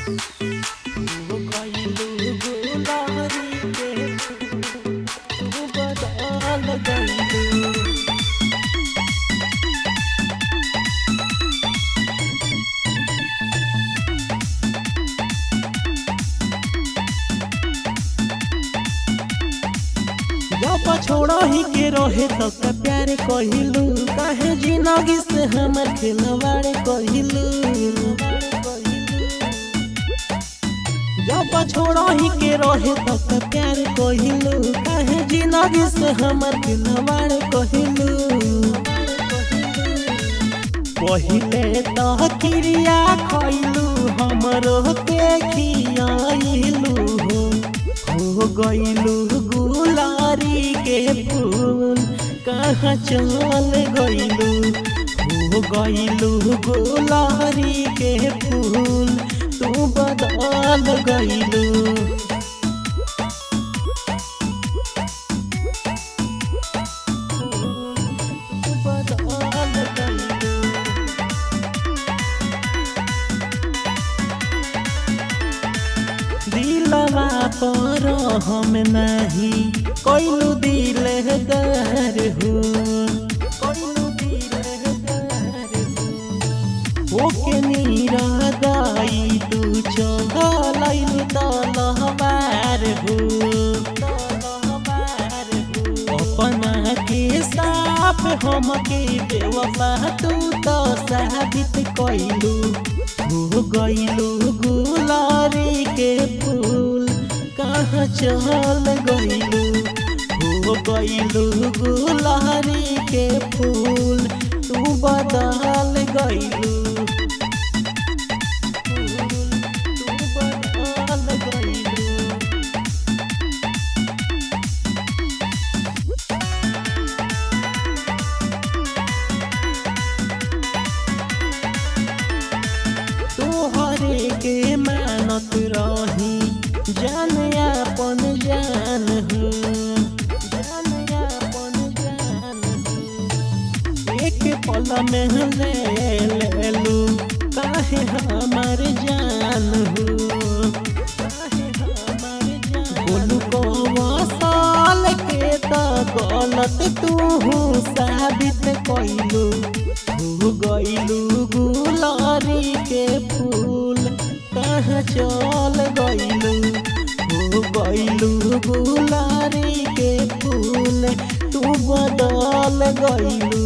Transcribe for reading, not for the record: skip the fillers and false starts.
तू गइलू गुलारी के तू बदल गइलू। जब छोड़ा ही के रहे तो का प्यार कहिलू, काहे जिंदगी से हमर खिलवाड़ कहिलू। जब छोड़ा ही के रहे तो का प्यार कहिलू, काहे जिंदगी से हमर खिलवाड़ कहिलू। पहिले तो क्रिया खइलू हमरो के खियाइलू, हो गइलू गुलारी के फूल कहाँ चल गइलू। हो गइलू गुलारी के फूल तू बदल गइलू। तू बदल गइलू। दिलवा पर हम नहीं कोइलू दिलदार हो, कोइलू दिलदार हो। ओके निरादाई तू चलैलू तलवार हो, तलवार हो। अपना के साफ हमके बेवफा तू तो साबित कइलू। हो गइलू गुलारी के फूल कहाँ चल गइलू। हो गइलू गुलारी के फूल तू बदल गइलू। तू बदल गइलू। तोहरे के मानत रही जान अपन जान हो, जान अपन जान हो। एक पल में ले लू काहे हमार जान हो, काहे हमार जान। बोलू को साल के तो गलत तू साबित कइलू। हो गइलू गुलारी के फूल कहाँ चल गइलू। हो गइलू गुलारी के फूल तू बदल गइलू।